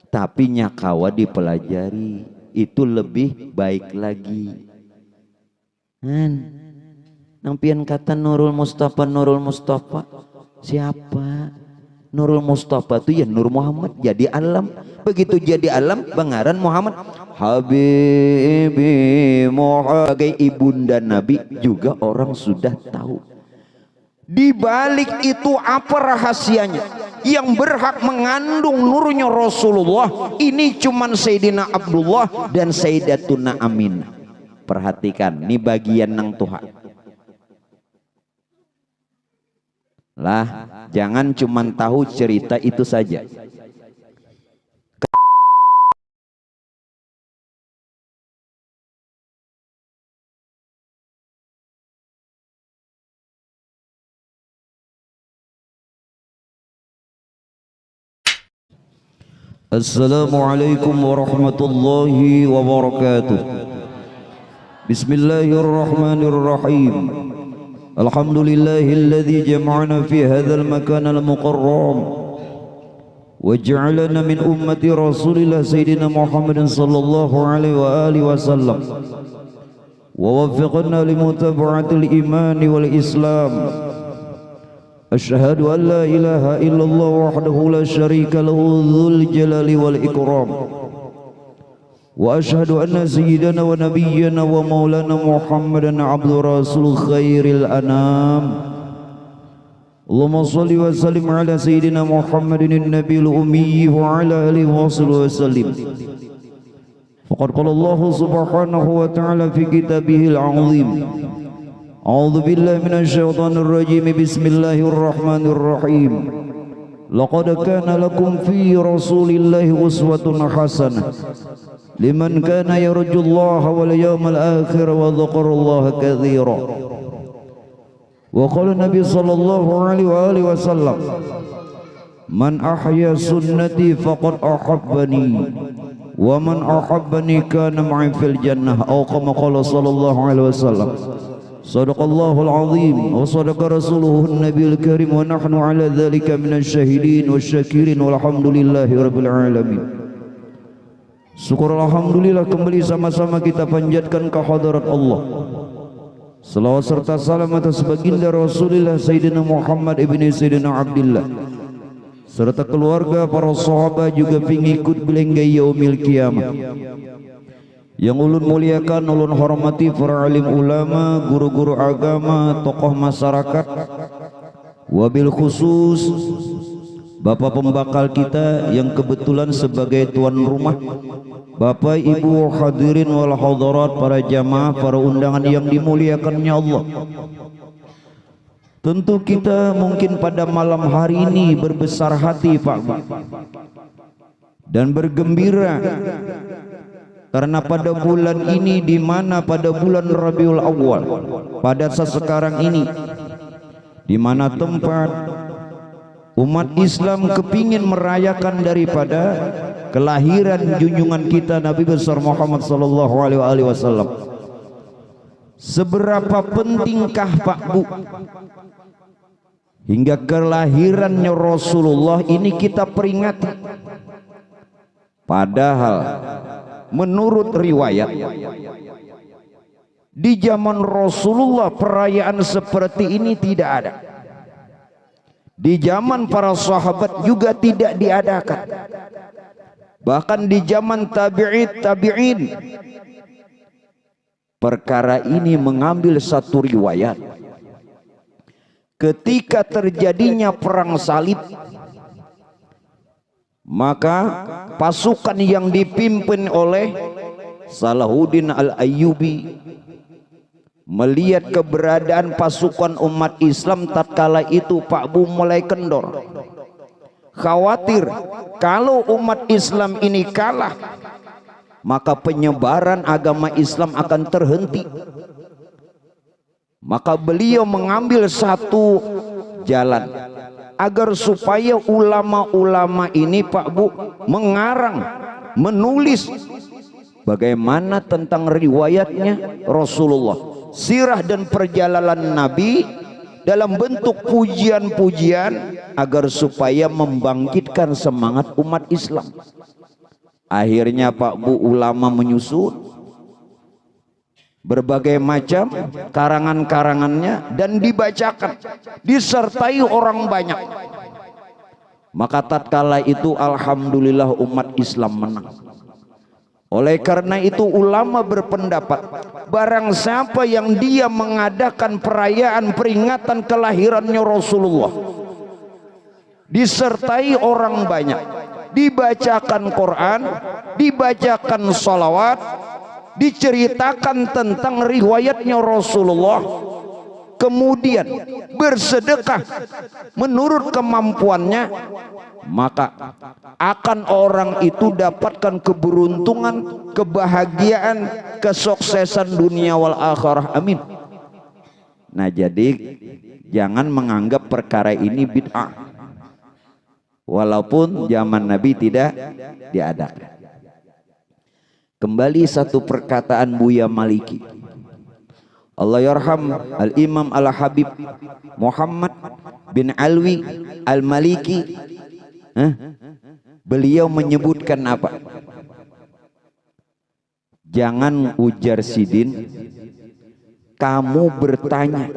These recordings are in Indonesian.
tapi nyakawa dipelajari itu lebih baik lagi. Nampian kata Nurul Mustafa, Nurul Mustafa siapa? Nurul Mustafa itu ya Nur Muhammad, jadi alam. Begitu jadi alam bangaran Muhammad. Habibi Muhammad sebagai ibunda Nabi juga orang sudah tahu. Di balik itu apa rahasianya? Yang berhak mengandung nurnya Rasulullah ini cuman Sayyidina Abdullah dan Sayyidatuna Aminah. Perhatikan, ini bagian nang Tuhan. Lah, jangan cuman tahu cerita itu saja. Assalamualaikum warahmatullahi wabarakatuh. Bismillahirrahmanirrahim. Alhamdulillahilladzi jama'ana fi hadzal makan al-mukarram wa ja'alana min ummati Rasulillah Sayyidina Muhammadin sallallahu alaihi wa alihi wasallam wa waffiqna li mutaba'atil iman wal islam. Asyhadu an la ilaha illallah wahdahu la syarika lahu dzul jalali wal ikram. Wa asyhadu anna sayyidana wa nabiyyana wa maulana Muhammadan abdu rasul khairil anam. Allahumma salli wa sallim ala sayyidina Muhammadin an-nabiyil ummi wa ala alihi wa sallim. Faqad qala Allah subhanahu wa ta'ala fi kitabihil 'azim. A'udzu billahi minasy syaithanir rajim. Bismillahirrahmanirrahim. Laqad kana lakum fi rasulillahi uswatun hasanah liman kana yarjullaha wal yawmal akhir wa dzakarallaha katsira. Wa qala Nabi sallallahu alaihi wasallam, man ahya sunnati faqad ahabbani wa man ahabbani kana ma'i fil jannah, aw kama qala sallallahu alaihi wasallam. Sadaqallahul azim wa sadaqa rasuluhun nabiyul karim wa nahnu ala dzalika minasy syahidin wasyakirin walhamdulillahi rabbil alamin. Syukur alhamdulillah kembali sama-sama kita panjatkan ke hadirat Allah. Salawat serta salam atas baginda Rasulullah Sayyidina Muhammad ibni Sayyidina Abdullah serta keluarga, para sahabat juga pengikut belenggai yaumil qiyamah. Yang ulun muliakan, ulun hormati para alim ulama, guru-guru agama, tokoh masyarakat, wabil khusus Bapak pembakal kita yang kebetulan sebagai tuan rumah, Bapak Ibu hadirin wal hadirat, para jamaah, para undangan yang dimuliakannya Allah. Tentu kita mungkin pada malam hari ini berbesar hati Pak dan bergembira karena pada bulan ini, di mana pada bulan Rabiul Awal, pada saat sekarang ini, di mana tempat umat Islam kepingin merayakan daripada kelahiran junjungan kita Nabi besar Muhammad sallallahu alaihi wasallam. Seberapa pentingkah Pak Bu hingga kelahirannya Rasulullah ini kita peringati? Padahal menurut riwayat di zaman Rasulullah perayaan seperti ini tidak ada. Di zaman para sahabat juga tidak diadakan. Bahkan di zaman tabi'in. Perkara ini mengambil satu riwayat. Ketika terjadinya perang salib, maka pasukan yang dipimpin oleh Salahuddin Al-Ayyubi melihat keberadaan pasukan umat Islam tatkala itu Pak Bu mulai kendor, khawatir kalau umat Islam ini kalah maka penyebaran agama Islam akan terhenti. Maka beliau mengambil satu jalan agar supaya ulama-ulama ini Pak Bu mengarang, menulis bagaimana tentang riwayatnya Rasulullah, sirah dan perjalanan Nabi dalam bentuk pujian-pujian agar supaya membangkitkan semangat umat Islam. Akhirnya Pak Bu, ulama menyusun berbagai macam karangan-karangannya dan dibacakan, disertai orang banyak. Maka tatkala itu alhamdulillah umat Islam menang. Oleh karena itu ulama berpendapat, barang siapa yang dia mengadakan perayaan peringatan kelahirannya Rasulullah, disertai orang banyak, dibacakan Quran, dibacakan salawat, diceritakan tentang riwayatnya Rasulullah, kemudian bersedekah menurut kemampuannya, maka akan orang itu dapatkan keberuntungan, kebahagiaan, kesuksesan dunia wal akhirah. Amin. Nah, jadi jangan menganggap perkara ini bid'ah, walaupun zaman Nabi tidak diadakan. Kembali satu perkataan Buya Maliki, Allah yarham Al-Imam Al-Habib Muhammad bin Alwi Al-Maliki. Beliau menyebutkan apa? Jangan ujar Sidin, kamu bertanya,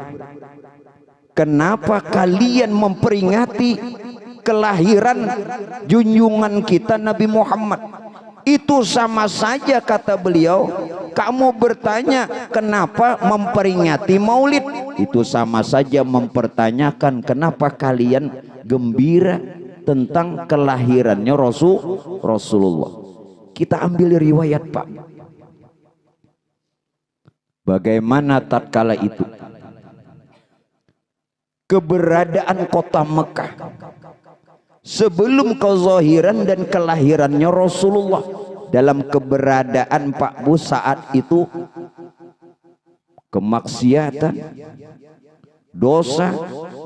kenapa kalian memperingati kelahiran junjungan kita Nabi Muhammad? Itu sama saja, kata beliau, kamu bertanya kenapa memperingati maulid. Itu sama saja mempertanyakan kenapa kalian gembira tentang kelahirannya Rasulullah. Kita ambil riwayat, Pak. Bagaimana tatkala itu keberadaan kota Mekah sebelum kezahiran dan kelahirannya Rasulullah, dalam keberadaan Pak Bu saat itu kemaksiatan, dosa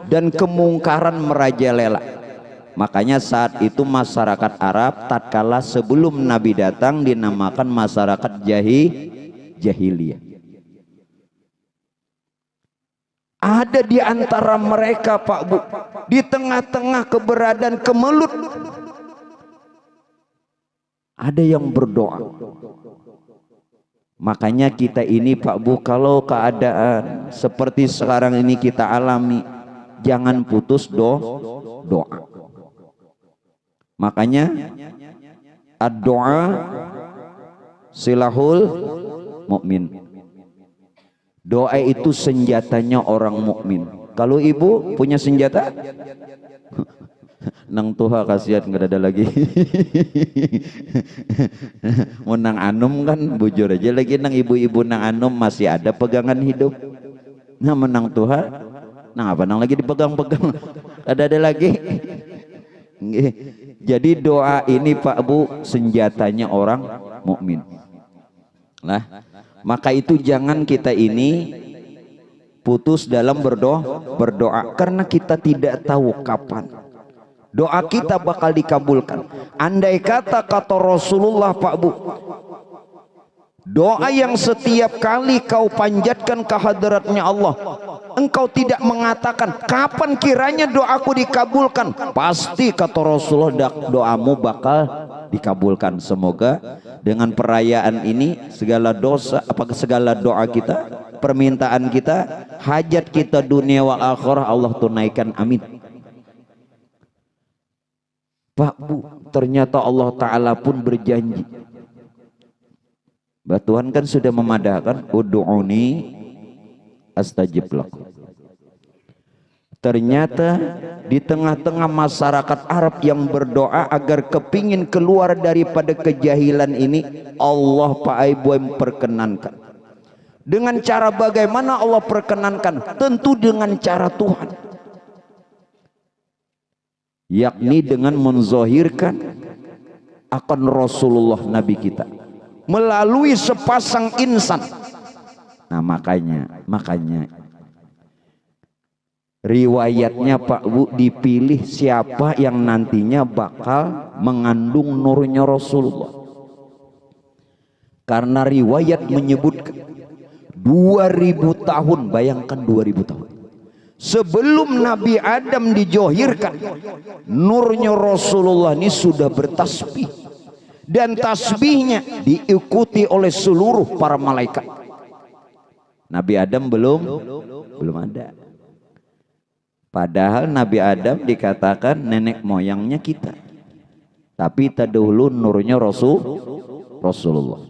dan kemungkaran merajalela. Makanya saat itu masyarakat Arab tatkala sebelum Nabi datang dinamakan masyarakat jahiliyah. Ada di antara mereka, Pak Bu, di tengah-tengah keberadaan kemelut, ada yang berdoa. Makanya kita ini, Pak Bu, kalau keadaan seperti sekarang ini kita alami, jangan putus doa. Makanya ad-doa silahul mukmin. Doa itu senjatanya orang mukmin. Kalau ibu punya senjata, nang tuha kasihan nggak ada lagi. Mau nang anum kan bujur aja lagi, nang ibu-ibu nang anum masih ada pegangan hidup. Nah menang tuha, nang apa nang lagi dipegang-pegang, ada lagi. Jadi doa ini Pak Bu senjatanya orang mukmin. Nah, maka itu jangan kita ini putus dalam berdoa karena kita tidak tahu kapan doa kita bakal dikabulkan. Andai kata Rasulullah, Pak Bu, doa yang setiap kali kau panjatkan ke hadiratnya Allah, engkau tidak mengatakan kapan kiranya doaku dikabulkan, pasti kata Rasulullah doamu bakal dikabulkan. Semoga dengan perayaan ini segala dosa, segala doa kita, permintaan kita, hajat kita dunia wal akhirah Allah tunaikan. Amin. Pak Bu, ternyata Allah Ta'ala pun berjanji. Tuhan kan sudah memadahkan, ud'uni astajib lakum. Ternyata di tengah-tengah masyarakat Arab yang berdoa agar kepingin keluar daripada kejahilan ini, Allah Pak Ibu memperkenankan. Dengan cara bagaimana Allah perkenankan? Tentu dengan cara Tuhan, yakni dengan menzahirkan akan Rasulullah Nabi kita melalui sepasang insan. Nah makanya riwayatnya Pak Bu dipilih siapa yang nantinya bakal mengandung nurnya Rasulullah, karena riwayat menyebutkan 2000 tahun, bayangkan 2000 tahun sebelum Nabi Adam dijohirkan, nurnya Rasulullah ini sudah bertasbih dan tasbihnya diikuti oleh seluruh para malaikat. Nabi Adam belum ada. Padahal Nabi Adam dikatakan nenek moyangnya kita. Tapi terdahulu nurnya Rasulullah.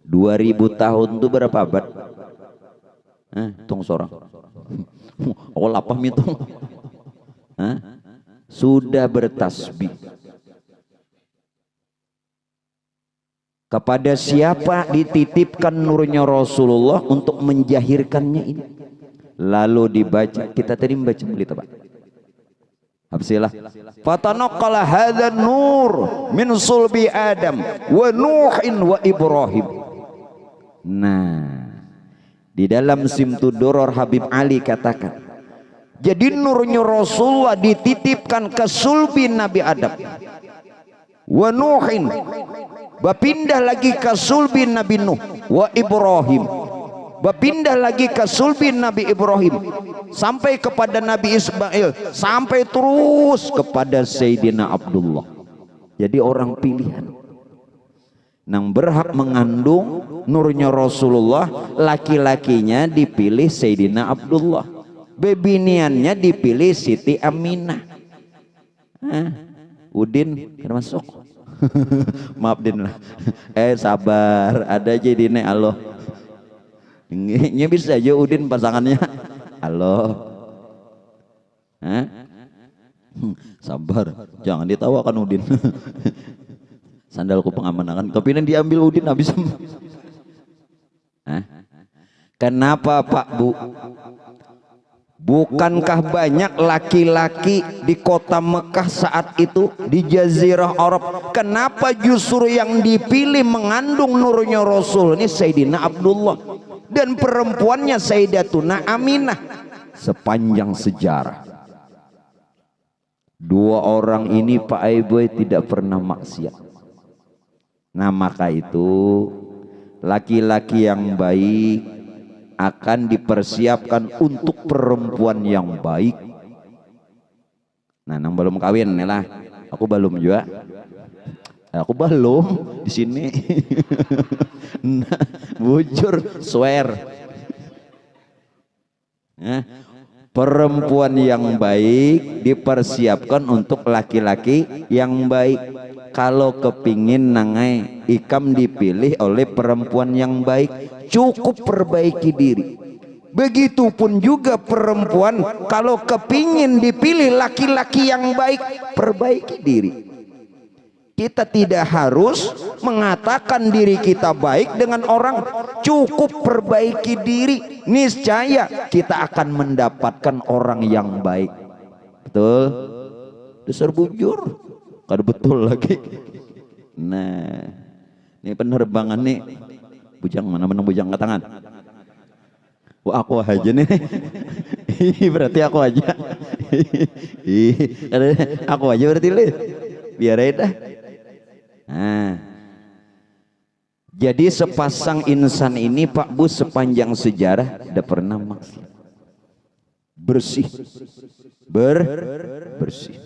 2000 tahun itu berapa abad? Tung sorang. Oh lapah mitung. Sudah bertasbih. Kepada siapa dititipkan nurnya Rasulullah untuk menjahirkannya ini? Lalu dibaca, kita tadi membaca berita Pak. Habsilah. Fatanaqqala hadzal nur min sulbi Adam wa Nuhin wa Ibrahim. Nah, di dalam Simtud Duror Habib Ali katakan, jadi nurnya Rasulullah dititipkan ke sulbi Nabi Adam. Wa Nuhin, berpindah lagi ke sulbi Nabi Nuh, wa Ibrahim, berpindah lagi ke sulbi Nabi Ibrahim, sampai kepada Nabi Ismail, sampai terus kepada Sayyidina Abdullah. Jadi orang pilihan yang berhak mengandung nurnya Rasulullah, laki-lakinya dipilih Sayyidina Abdullah, bebiniannya dipilih Siti Aminah. Udin termasuk. Maaf Din lah. Sabar, ada aja Dine Allah. Ini bisa aja Udin pasangannya. Halo. Sabar, jangan ditawakan Udin. Sandalku pengamanan. Kepingin diambil Udin habis. Kenapa Pak Bu? Bukankah banyak laki-laki di kota Mekah saat itu, di Jazirah Arab? Kenapa justru yang dipilih mengandung nurnya Rasul ini Sayyidina Abdullah dan perempuannya Sayyidatuna Aminah? Sepanjang sejarah, dua orang ini Pak Aiboy tidak pernah maksiat. Nah maka itu laki-laki yang baik akan dipersiapkan untuk perempuan yang baik. Nah, nang belum kawin nih lah, aku belum juga. Aku belum di sini. Nah, bujur swear. Perempuan yang baik dipersiapkan untuk laki-laki yang baik. Kalau kepingin nangai ikam dipilih oleh perempuan yang baik, cukup perbaiki diri. Begitupun juga perempuan kalau kepingin dipilih laki-laki yang baik, perbaiki diri. Kita tidak harus mengatakan diri kita baik dengan orang, cukup perbaiki diri, niscaya kita akan mendapatkan orang yang baik. Betul? Dasar bujur. Kada betul lagi. Nah, ini penerbangan nih. Bujang mana menang bujang ke tangan. Wah aku aja nih. Berarti aku aja. Aku aja berarti lu. Biar aja dah. Nah. Jadi sepasang insan ini Pak Bu sepanjang sejarah tidak pernah maksiat. Bersih. Bersih.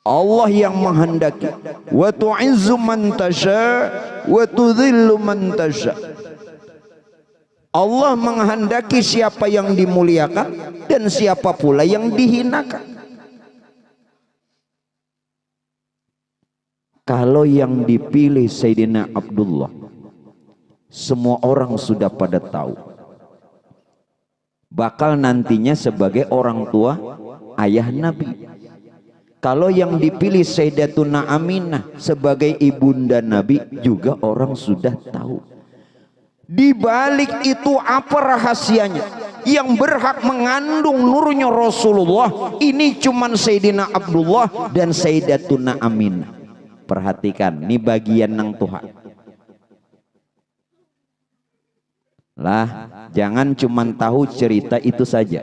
Allah yang menghendaki, wa tu'izzu man tasha wa tudhillu man tasha. Allah menghendaki siapa yang dimuliakan dan siapa pula yang dihinakan. Kalau yang dipilih Sayyidina Abdullah, semua orang sudah pada tahu bakal nantinya sebagai orang tua ayah Nabi. Kalau yang dipilih Sayyidatuna Aminah sebagai ibunda Nabi juga orang sudah tahu. Di balik itu apa rahasianya? Yang berhak mengandung nurnya Rasulullah ini cuman Sayyidina Abdullah dan Sayyidatuna Aminah. Perhatikan, ini bagian nang Tuhan. Lah, jangan cuman tahu cerita itu saja.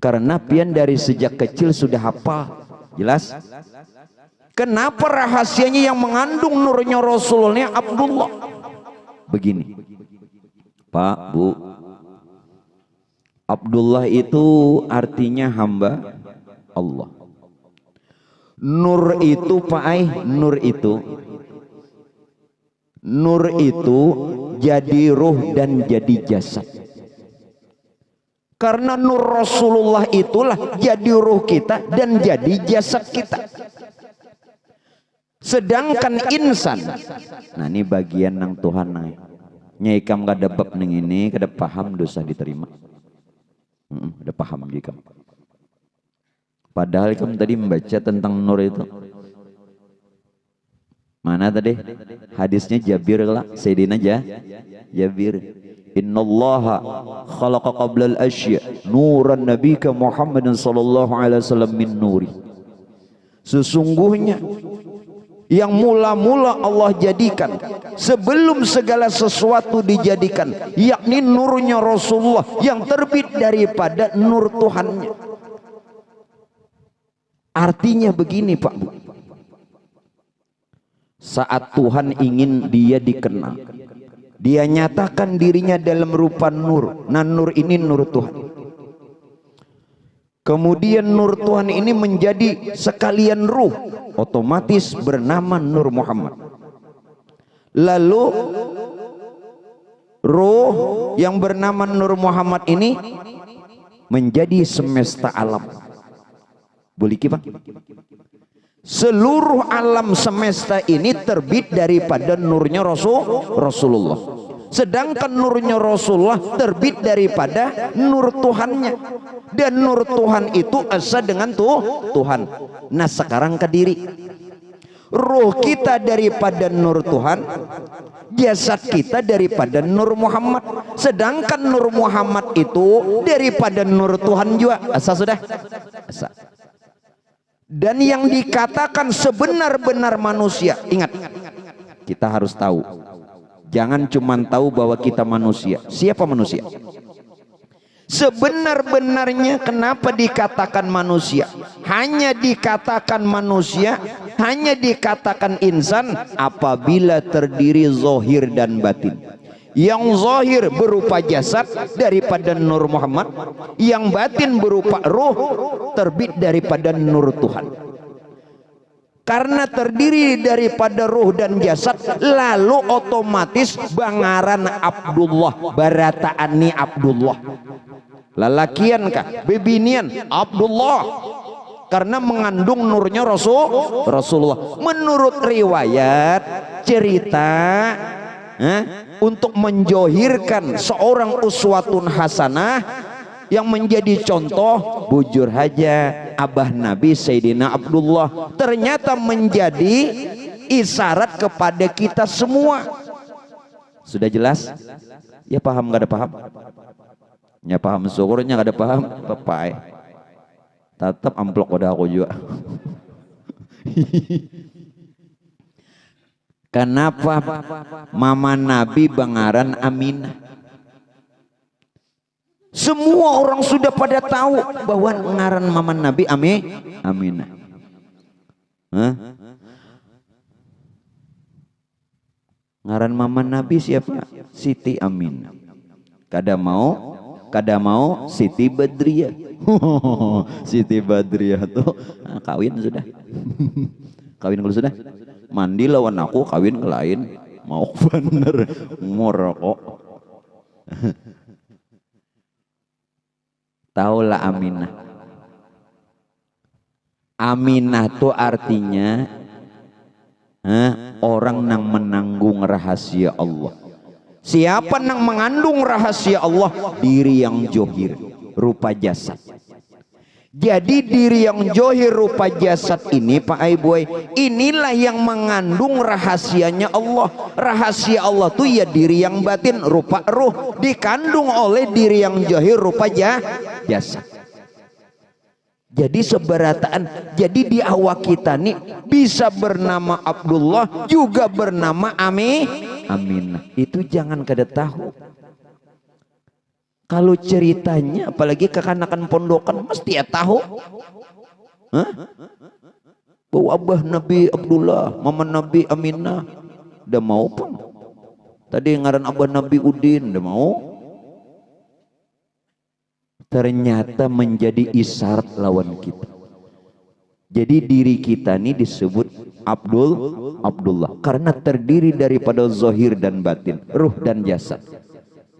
Karena pian dari sejak kecil sudah hafal, jelas. Kenapa rahasianya yang mengandung nurnya Rasulullah Abdullah? Begini, Pak Bu, Abdullah itu artinya hamba Allah. Nur itu Pak Ai, nur itu jadi ruh dan jadi jasad. Karena nur Rasulullah itulah jadi ruh kita dan jadi jasad kita. Sedangkan insan, nah ini bagian nang Tuhan naik. Nyai kam kada bab neng ini kada paham dosa diterima. Kada paham jika. Padahal kamu tadi membaca tentang nur itu. Mana tadi? Hadisnya Jabir lah, Sayyidina Jabir. Innallaha khalaqa qabla al-asya nuran nabika Muhammadin sallallahu alaihi wasallam min nuri. Sesungguhnya yang mula-mula Allah jadikan sebelum segala sesuatu dijadikan, yakni nurnya Rasulullah yang terbit daripada nur Tuhannya. Artinya begini Pak Bu, saat Tuhan ingin dia dikenal, dia nyatakan dirinya dalam rupa nur. Nah nur ini nur Tuhan. Kemudian nur Tuhan ini menjadi sekalian ruh, otomatis bernama Nur Muhammad. Lalu ruh yang bernama Nur Muhammad ini menjadi semesta alam. Boleh Pak? Seluruh alam semesta ini terbit daripada nurnya Rasulullah. Sedangkan nurnya Rasulullah terbit daripada nur Tuhannya. Dan nur Tuhan itu asa dengan Tuhan. Nah sekarang ke diri, ruh kita daripada nur Tuhan, jasad kita daripada Nur Muhammad. Sedangkan Nur Muhammad itu daripada nur Tuhan juga. Asa sudah? Asa. Dan yang dikatakan sebenar-benar manusia, ingat, kita harus tahu, jangan cuma tahu bahwa kita manusia. Siapa manusia? Sebenar-benarnya kenapa dikatakan manusia? Hanya dikatakan manusia, hanya dikatakan insan apabila terdiri zahir dan batin. Yang zahir berupa jasad daripada Nur Muhammad, yang batin berupa ruh terbit daripada nur Tuhan. Karena terdiri daripada ruh dan jasad, lalu otomatis bangaran Abdullah, barataani Abdullah. Lalakian kah? Bebinian Abdullah. Karena mengandung nurnya Rasulullah. Menurut riwayat cerita, untuk menjohirkan seorang uswatun hasanah yang menjadi contoh, bujur haja abah Nabi Sayyidina Abdullah ternyata menjadi isyarat kepada kita semua. Sudah jelas? Ya paham gak ada paham? Ya paham syukurnya gak ada paham? Papai tetap amplok pada aku juga. Kenapa mama Nabi bangaran Aminah? Semua orang sudah pada tahu bahwa ngaran mama Nabi Aminah. Ngaran mama Nabi siapa? Siti Aminah. Kada mau Siti Badriah. Siti Badriah tuh kawin sudah. Kawin kalau sudah. Mandi lawan aku, kawin ke lain. Mau bener ngorok. Taulah Aminah. Aminah itu artinya orang yang menanggung rahasia Allah. Siapa yang mengandung rahasia Allah? Diri yang johir, rupa jasad. Jadi diri yang johir rupa jasad ini Pak Aiboy, inilah yang mengandung rahasianya Allah. Rahasia Allah tuh ya diri yang batin rupa ruh, dikandung oleh diri yang johir rupa jasad. Jadi seberataan, jadi di awak kita nih bisa bernama Abdullah, juga bernama Aminah. Itu jangan kada tahu. Kalau ceritanya apalagi kekanakan pondokan mesti ya tahu. Bahwa abah Nabi Abdullah, mama Nabi Aminah, udah mau pun. Tadi ngaran abah Nabi Udin, udah mau. Ternyata menjadi isyarat lawan kita. Jadi diri kita ini disebut Abdullah karena terdiri daripada zahir dan batin, ruh dan jasad.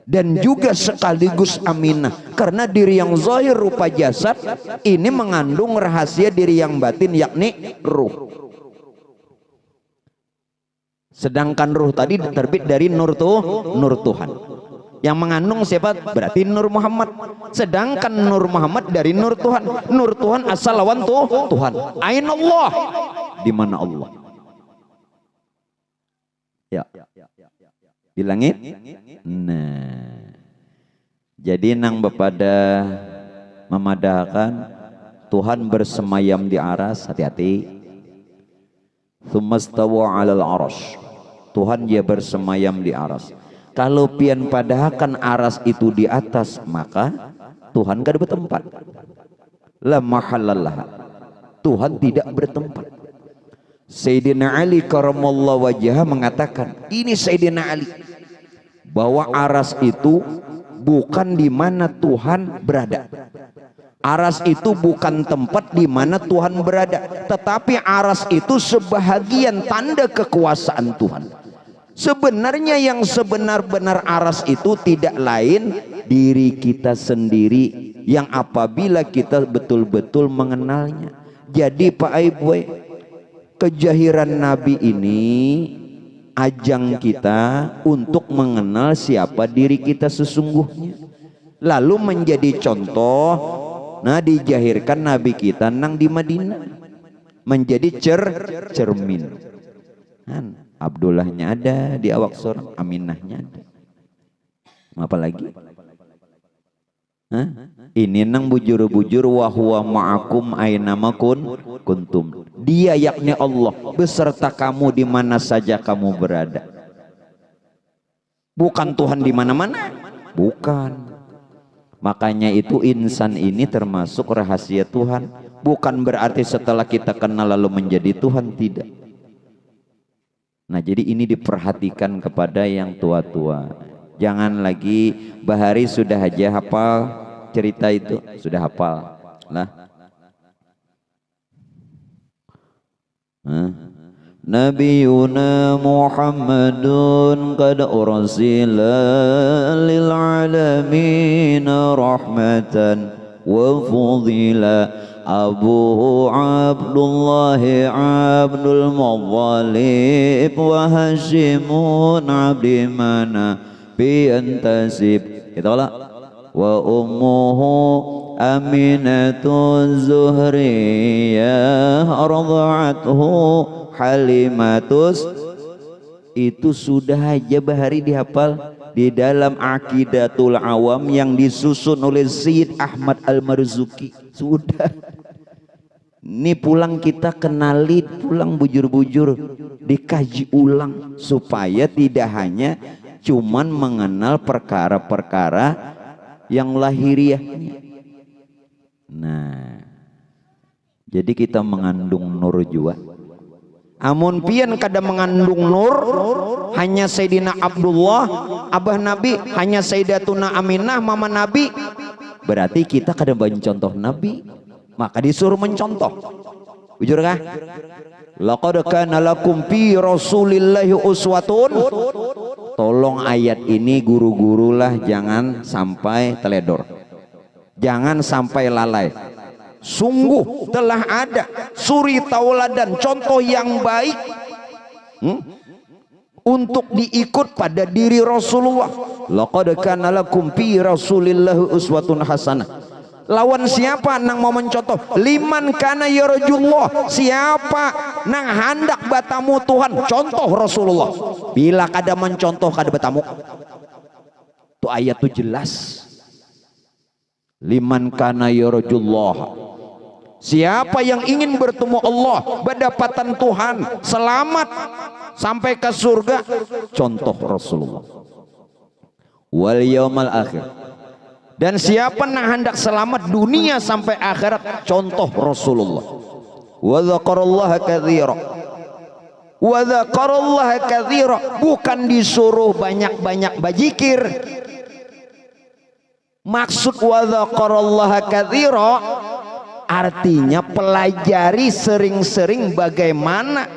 Dan juga sekaligus Aminah karena diri yang zahir rupa jasad ini mengandung rahasia diri yang batin, yakni ruh. Sedangkan ruh tadi terbit dari nur Tuhan. Yang mengandung siapa? Berarti Nur Muhammad. Sedangkan Nur Muhammad dari Nur Tuhan. Nur Tuhan asal lawan Tuhan. Ain Allah. Di mana Allah? Ya. Di langit. Nah. Jadi nang bepada memadahkan Tuhan bersemayam di aras, hati-hati. Tsummastawa 'alal 'arsy. Tuhan dia bersemayam di aras. Kalau pian padahkan aras itu di atas, maka Tuhan gak bertempat. La mahallalah. Tuhan tidak bertempat. Sayyidina Ali karamallahu wajhah mengatakan, ini Sayyidina Ali, bahwa aras itu bukan di mana Tuhan berada. Aras itu bukan tempat di mana Tuhan berada, tetapi aras itu sebahagian tanda kekuasaan Tuhan. Sebenarnya yang sebenar-benar aras itu tidak lain diri kita sendiri yang apabila kita betul-betul mengenalnya. Jadi Pak Aiboy, kejahiran Nabi ini ajang kita untuk mengenal siapa diri kita sesungguhnya, lalu menjadi contoh. Nah, dijahirkan Nabi kita nang di Madinah menjadi cermin. Abdullahnya ada di awak seorang, Aminahnya ada. Apa lagi? Ini nang bujur-bujur wa huwa ma'akum ainama kuntum. Dia yakni Allah beserta kamu di mana saja kamu berada. Bukan Tuhan di mana-mana, bukan. Makanya itu insan ini termasuk rahasia Tuhan. Bukan berarti setelah kita kenal lalu menjadi Tuhan, tidak. Nah, jadi ini diperhatikan kepada yang tua-tua. Jangan lagi Bahari sudah aja hafal cerita itu, sudah hafal lah. Nabiyuna Muhammadun qad ursila lil alamin rahmatan wa fudila. Abuhu Abdullah Abdul Muttalib wa Hashimun Abdi Manaf biyantasib. Itulah. Wa ummuhu Aminatu Zuhriyah radha'athu Halimatus. Itu sudah aja Bahari dihafal di dalam Aqidatul Awam yang disusun oleh Syed Ahmad Al-Marzuki. Sudah. Ini pulang kita kenali, pulang bujur-bujur dikaji ulang supaya tidak hanya cuman mengenal perkara-perkara yang lahiriahnya. Nah, jadi kita mengandung nur juga. Amun pian kada mengandung nur, hanya Sayyidina Abdullah, abah Nabi, hanya Sayyidatuna Aminah, mama Nabi, berarti kita kada mencontoh Nabi. Maka disuruh mencontoh. Jujur kah? Laqad kana lakum fi Rasulillahi uswatun. Tolong ayat ini guru-gurulah jangan sampai teledor. Jangan sampai lalai. Sungguh telah ada suri tauladan contoh yang baik untuk diikut pada diri Rasulullah. Laqad kana lakum fi Rasulillahi uswatun hasanah. Lawan siapa nang mau mencontoh? Liman kana yarjullah. Siapa nang hendak batamu Tuhan, contoh Rasulullah. Bila kada mencontoh kada batamu. Itu ayat itu jelas. Liman kana yarjullah. Siapa yang ingin bertemu Allah, berdapatan Tuhan, selamat sampai ke surga, contoh Rasulullah. Wal yaumal akhir. Dan siapa yang hendak selamat dunia sampai akhirat, contoh Rasulullah. Wa dzakarallaha katsira. Wa dzakarallaha katsira, bukan disuruh banyak-banyak berzikir. Maksud wa dzakarallaha katsira Artinya pelajari sering-sering bagaimana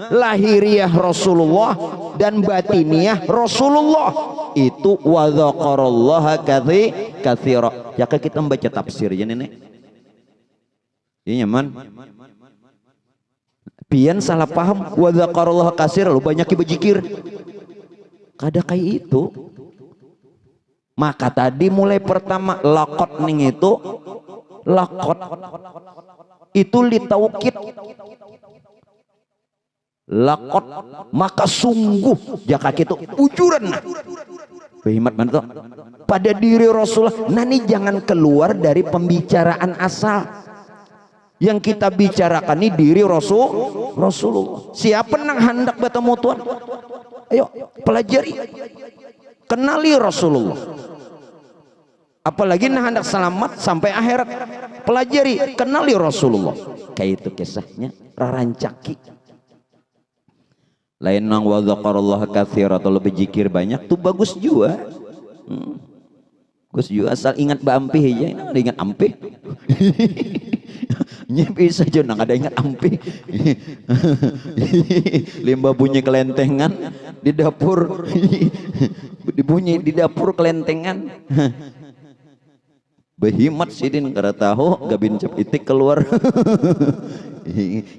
lahiriah Rasulullah dan batiniah Rasulullah. Itu wa dzakarallaha katsira. Ya kita membaca tafsirnya nenek. Iya nyaman. Pian salah paham wa dzakarallaha katsira, lu banyak berzikir. Kada kayak itu. Maka tadi mulai pertama laqad ning itu laqad itu litaukid. Laqad maka sungguh jaka kitu ujuran behimat manto pada diri Rasulullah. Nani jangan keluar dari pembicaraan asal yang kita bicarakan ini diri Rasulullah. Siapa nang hendak bertemu Tuhan, ayo pelajari, kenali Rasulullah. Apalagi nang hendak selamat sampai akhirat, pelajari, kenali Rasulullah. Kayak itu kisahnya rarancaki. Lain nang wa dzakarallaha katsira atau lebih zikir banyak tuh bagus juga. Bagus juga asal ingat baampih aja, ingat ampih. Nya bisa aja nang ada ingat ampih. Limba bunyi kelentengan di dapur. Dibunyi di dapur kelentengan. Behimat sidin kada tahu gabin cap itik keluar.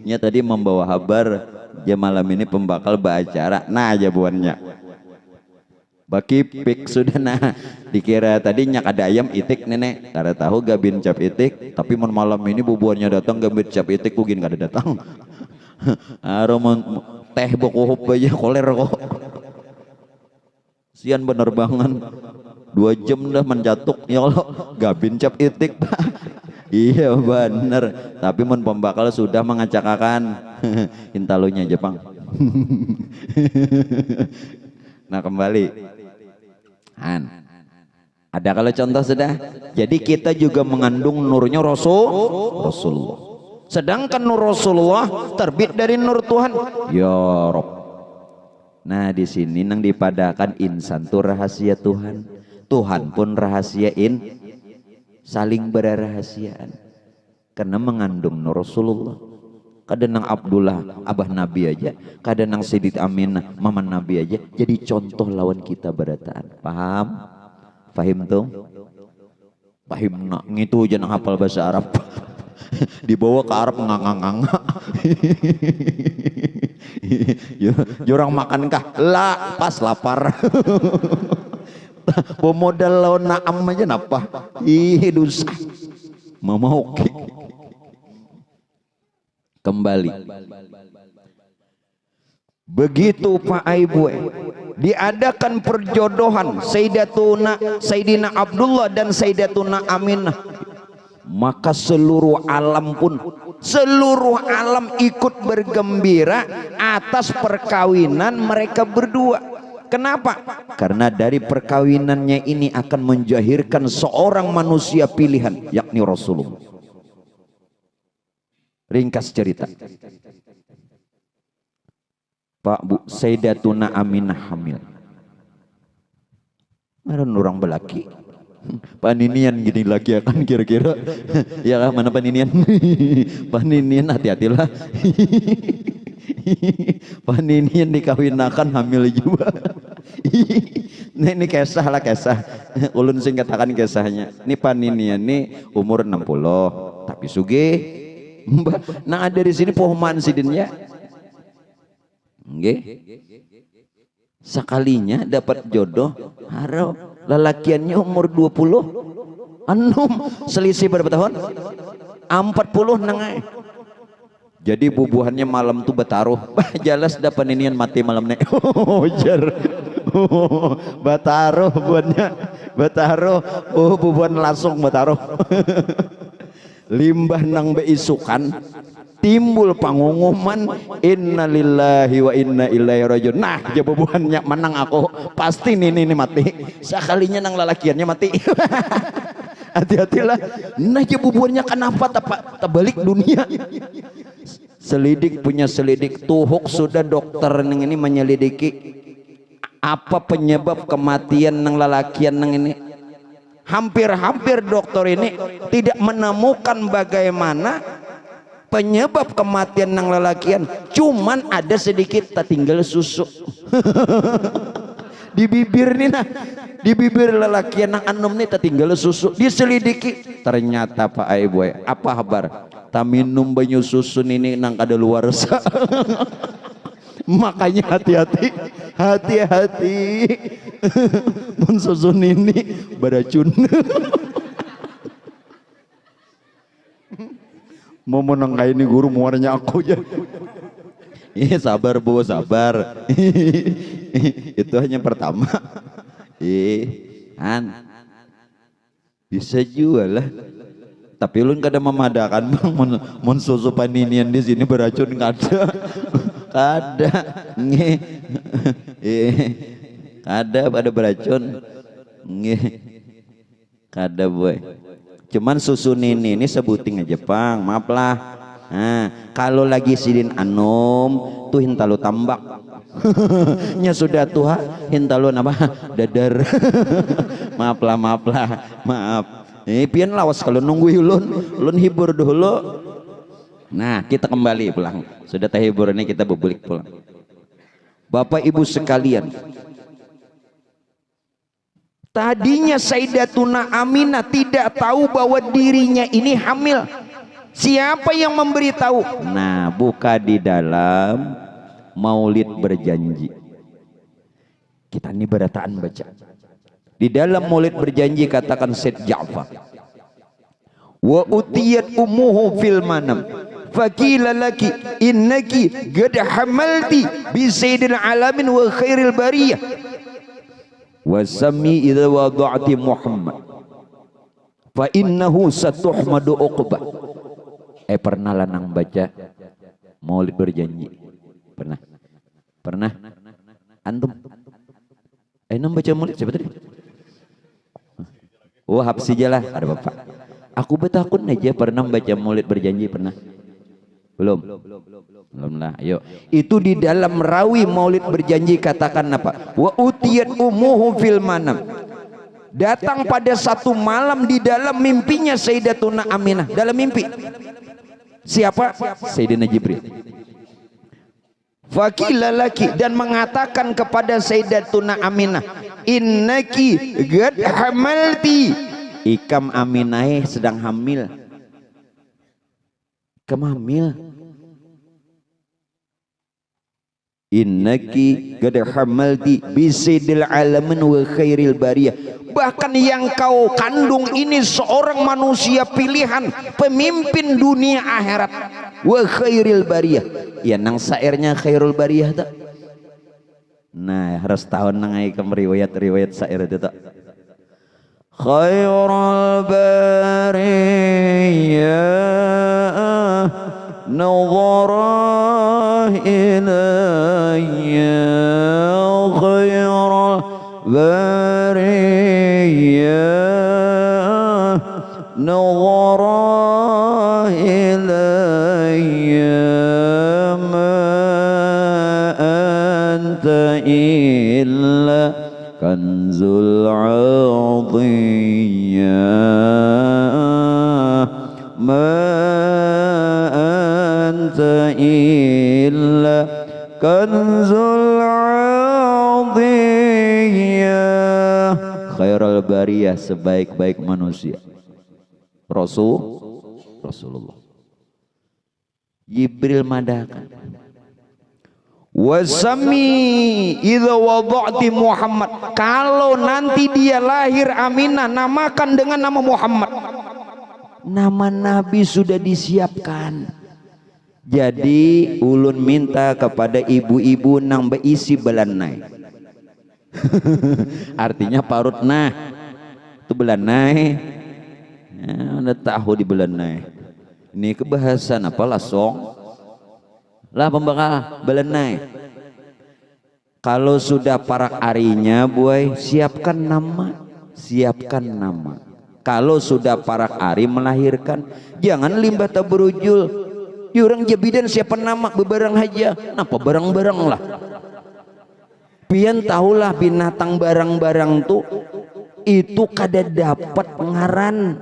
Nya tadi membawa kabar ya malam ini pembakal baacara nah aja buannya baki pik sudah nah dikira tadi nyak ada ayam itik nenek kada tahu gabin cap itik tapi malam ini bubuannya datang gabin cap itik kugin kada datang. Aromon teh bokuhup aja koler kok sian bener banget 2 jam dah menjatuk ya Allah gabin cap itik. Iya bener, tapi mun pembakal sudah mengacakakan intalunya Jepang. Nah kembali, ada kalau contoh sudah. Jadi kita juga mengandung nurnya Rasulullah. Sedangkan nur Rasulullah terbit dari nur Tuhan. Ya Rob. Nah di sini nang dipadakan insan tuh rahasia Tuhan. Tuhan pun rahasiain. Saling berrahasiaan karena mengandung nur Rasulullah. Kadang nang Abdullah abah Nabi aja, kadang nang Sidit Aminah mama Nabi aja jadi contoh lawan kita berataan. Paham? Paham tuh? Paham nak ngitu aja nang hafal bahasa Arab. Dibawa ke Arab ngang-ngang. Jurang makan kah? Lah pas lapar. Modal lawan naam aja napa dosa mau oke. Kembali begitu Pak Aibu diadakan perjodohan Sayyidina Abdullah dan Sayyidatuna Aminah, maka seluruh alam ikut bergembira atas perkawinan mereka berdua. Kenapa? Karena dari perkawinannya ini akan menjahirkan seorang manusia pilihan, yakni Rasulullah. Ringkas cerita. Pak Bu, Sayyidatuna Aminah hamil. Ada orang belaki. Paninian gini lagi akan kira-kira. Ya mana paninian? Paninian hati-hatilah. Paninian dikawinakan hamil juga. Ini kisah lah kisah. Ulun sing katakan kisahnya. Ini paninian ini umur 60 tapi sugih. Nah ada di sini pohon sidinnya. Nggih. Sekalinya dapat jodoh harap lelakiannya umur 20 anum selisih berapa tahun? 40 nengai. Jadi bubuhannya malam tuh bataruh. Jelas dapat inian mati malam nek. Jar. Bataruh buannya. Bataruh. Oh bubuhan langsung bataruh. Limbah nang beisukan timbul pengumuman innalillahi wa inna ilaihi rajiun. Nah, ya bubuhannya menang aku. Pasti ini mati. Sekalinya nang lelakiannya mati. Hati-hatilah. Nah, ya bubuhannya kenapa terbalik dunia? Selidik punya selidik. Tuhuk sudah dokter neng ini menyelidiki apa penyebab kematian nang lelakian nang ini. Hampir-hampir dokter ini tidak menemukan bagaimana penyebab kematian nang lelakian, cuman ada sedikit tinggal susu di bibir nih, nah di bibir lelakian nang anom nih tinggal susu. Diselidiki ternyata Pak Aiboy, apa kabar? Tak minum banyu susu ini nang kada luar sa. Makanya hati-hati, mun susu ini beracun. Mau menangkai ini guru muaranya aku aja. Iya sabar bu, sabar. Itu hanya pertama. Bisa jual lah. Tapi lu kada memadakan bang, mun susu paninian di sini beracun kada. Kada, kada pada beracun, kada boy. Cuman susu ini sebuting aja pang, maaf lah. Nah, kalau lagi sidin anom tuh hintalu tambak. Nya sudah tua hintalu apa? Dadar. Maaf lah. Pian lawas kalau nunggu ulun hibur dulu. Nah, kita kembali pulang. Sudah terhibur ini kita bebulik pulang. Bapak Ibu sekalian, tadinya Sayyidatuna Aminah tidak tahu bahwa dirinya ini hamil. Siapa yang memberitahu? Nah, buka di dalam Maulid Berjanji. Kita ini berataan baca. Di dalam Maulid Berjanji katakan Said Ja'far, wa utiyat ummuhu fil manam faqila laki innaki qad hamalti bi sayyidil alamin wa khairil bariyah wa sami idza wada'ti Muhammad fa innahu satuhmadu uqbah. Pernah lanang baca Maulid Berjanji? Pernah antum enam baca Maulid siapa tadi? Oh hapsi jalah ada bapak. Aku betakun aja pernah baca Maulid Berjanji pernah? Belum lah. Ayo. Itu di dalam rawi Maulid Berjanji katakan apa? Wa utiyat ummuhu fil manam. Datang pada satu malam di dalam mimpinya Sayyidatuna Aminah. Dalam mimpi. Siapa? Sayyidina Jibril. Faqila laki, dan mengatakan kepada Sayyidatuna Aminah, innaki qad hamalti. Ikam Aminah sedang hamil. Hamil. Innaki qad hamalti bi sayyidil alamin wa khairil bariyah. Bahkan yang kau kandung ini seorang manusia pilihan, pemimpin dunia akhirat, wa khairil bariyah. Ya nang sairnya khairul bariyah tak? Nah harus tahu nang ikam riwayat sair itu tak? Khairul bariyah nazara ilayya khairul bariyah nazara ilayya ma anta illa kanzul adiyah ma anta illa kanzul adiyah. Khairul bariyah, sebaik-baik manusia Rasulullah. Jibril madakan, wasami idza wada'ti Muhammad, kalau nanti dia lahir Aminah namakan dengan nama Muhammad. Nama Nabi sudah disiapkan. Jadi ulun minta kepada ibu-ibu nang beisi belanai. Artinya parut nah itu belanai. Anda tahu di belanai. Ini kebahasan apa lasong? Lah pembakal belanai. Kalau sudah parak arinya boy, siapkan nama. Kalau sudah parak ari melahirkan, jangan limbah tak berujul. Orang jabidan siapa nama bebarang aja. Napa barang-barang lah. Pian tahulah binatang barang-barang tuh itu kada dapat ngaran,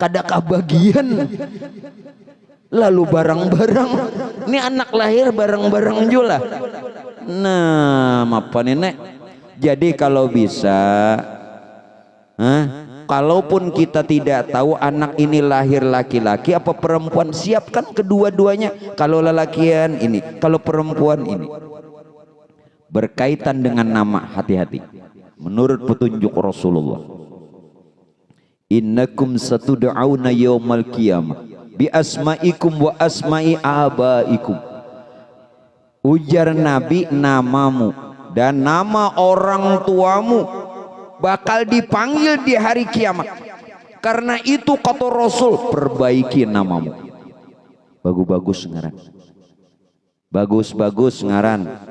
kada kebagian. Lalu barang-barang ini anak lahir barang-barang jula. Nah, apa nenek? Jadi kalau bisa, kalaupun kita tidak tahu anak ini lahir laki-laki apa perempuan, siapkan kedua-duanya. Kalau lelakian ini, kalau perempuan ini. Berkaitan dengan nama, hati-hati. Menurut petunjuk Rasulullah, innakum satud'auna yaumal qiyamah bi asma'ikum wa asma'i abaikum. Ujar Nabi, namamu dan nama orang tuamu bakal dipanggil di hari kiamat. Karena itu kata Rasul, perbaiki namamu. Bagus-bagus ngaran, bagus-bagus ngaran.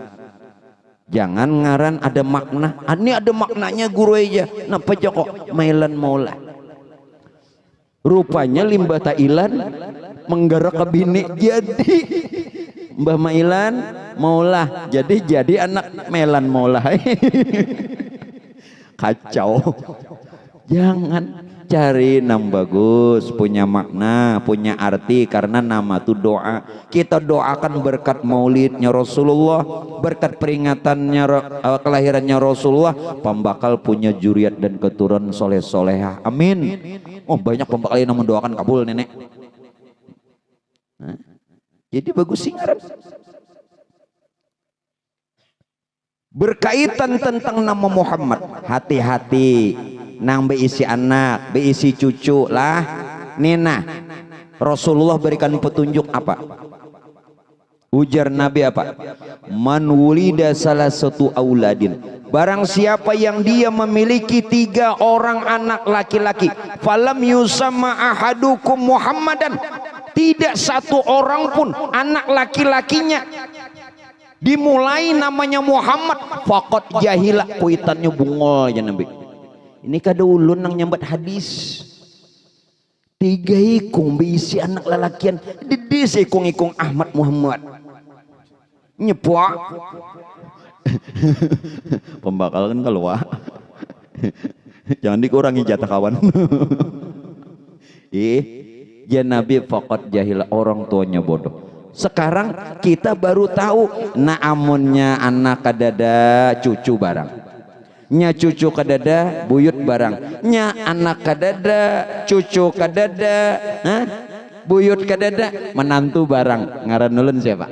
Jangan ngaran ada makna. Ini ada maknanya guru aja. Napa joko Mailan Maula. Rupanya limbah Thailand menggerak ke bini, jadi Mbah Mailan Maula. Jadi anak Mailan Maula. Kacau. Jangan cari nama bagus, punya makna, punya arti, karena nama itu doa. Kita doakan berkat maulidnya Rasulullah, berkat peringatannya kelahirannya Rasulullah, pembakal punya juriat dan keturunan soleh-solehah. Amin. Oh, banyak pembakal yang mendoakan kabul nenek. Jadi bagus sih ngaran. Berkaitan tentang nama Muhammad, hati-hati nang beisi anak, beisi cucu lah. Nina, Rasulullah berikan petunjuk apa? Ujar Nabi apa? Man wulida salah satu auladin, barang siapa yang dia memiliki 3 orang anak laki-laki, falam yusamma ahadukum Muhammadan, tidak satu orang pun anak laki-lakinya dimulai namanya Muhammad, faqad jahila, kuitannya bungol ya Nabi. Ini kada ulun nang nyambat hadis. 3 ikung beisi anak lalakian, dede sekung-ikung Ahmad Muhammad. Nyepuak. Pembakal kan keluar. Jangan dikurangi jatah kawan. Ya Nabi, faqad jahila, orang tuanya bodoh. Sekarang kita baru tahu, naamunnya anak kadada cucu barang, nya cucu kadada buyut barang, nya anak kadada cucu kadada buyut kadada menantu barang. Ngaran nulun siapa?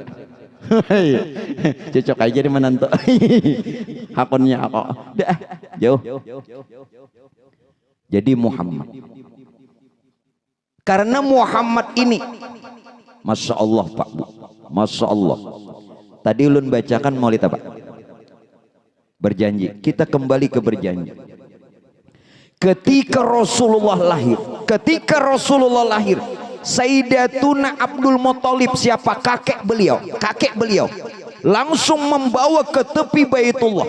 Cocok aja jadi menantu. Hakunnya kok dah jauh. Jadi Muhammad, karena Muhammad ini Masya Allah Pak Bu, Masya Allah. Tadi ulun bacakan maulid apa? Berjanji. Kita kembali ke berjanji. Ketika Rasulullah lahir, Sayyidatuna Abdul Muthalib, siapa? Kakek beliau langsung membawa ke tepi Baitullah.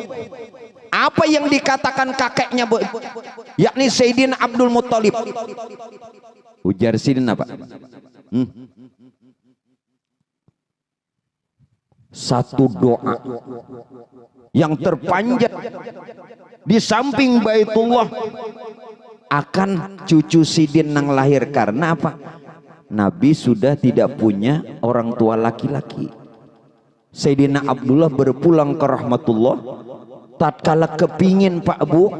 Apa yang dikatakan kakeknya, yakni Sayyidina Abdul Muthalib? Ujar sidin apa? Satu doa yang terpanjat di samping Baitullah akan cucu sidin nang lahir. Karena apa? Nabi sudah tidak punya orang tua laki-laki. Sayyidina Abdullah berpulang ke rahmatullah, tatkala kepingin Pak Bu,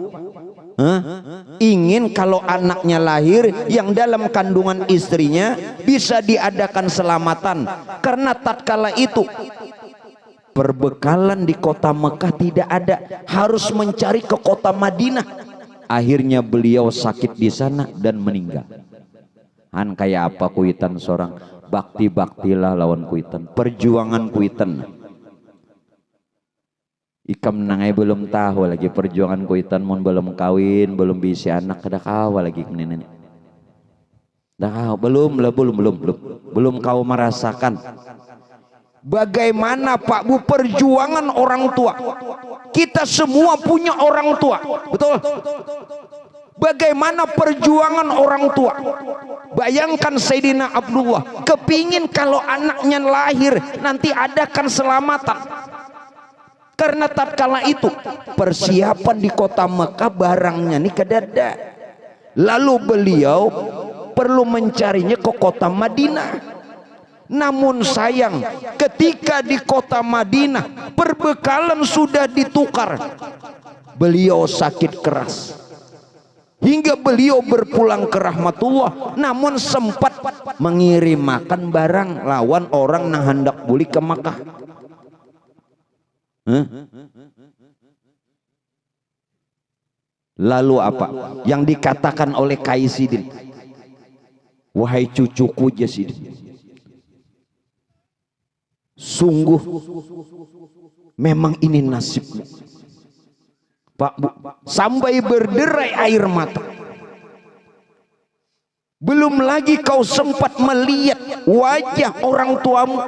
ingin kalau anaknya lahir yang dalam kandungan istrinya bisa diadakan selamatan. Karena tatkala itu perbekalan di kota Mekah tidak ada, harus mencari ke kota Madinah. Akhirnya beliau sakit di sana dan meninggal. Kayak apa kuitan seorang bakti-baktilah lawan kuitan, perjuangan kuitan. Ikam nangai belum tahu lagi perjuangan kuitan, mon belum kawin, belum bisa anak, kada kawa lagi nenek. Dah belum kau merasakan bagaimana Pak Bu perjuangan orang tua. Kita semua punya orang tua, betul? Bagaimana perjuangan orang tua. Bayangkan Sayyidina Abdullah kepingin kalau anaknya lahir nanti adakan selamatan. Karena tatkala itu persiapan di kota Mekah barangnya nih kedada. Lalu beliau perlu mencarinya ke kota Madinah. Namun sayang, ketika di kota Madinah perbekalan sudah ditukar. Beliau sakit keras hingga beliau berpulang ke rahmatullah, namun sempat mengirim makan barang lawan orang yang hendak buli ke Makkah. Lalu apa yang dikatakan oleh Kaisidin? Wahai cucuku Jasidin, sungguh memang ini nasibmu. Pak Bu, sampai berderai air mata. Belum lagi kau sempat melihat wajah orang tuamu.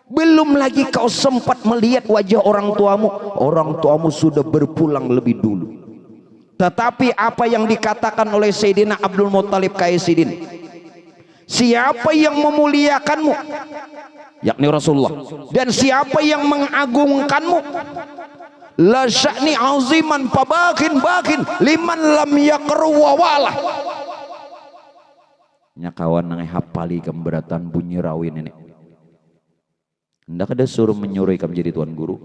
Belum lagi kau sempat melihat wajah orang tuamu. Orang tuamu sudah berpulang lebih dulu. Tetapi apa yang dikatakan oleh Sayyidina Abdul Muttalib Kaisidin, siapa yang memuliakanmu, yakni Rasulullah, dan siapa yang mengagungkanmu, la sya'ni aziman pabakin bakin liman lam yakru wawalah. Nya kawan nang hafali keberatan bunyi rawin ini. Hendak ada suruh menyuruh ikam jadi tuan guru.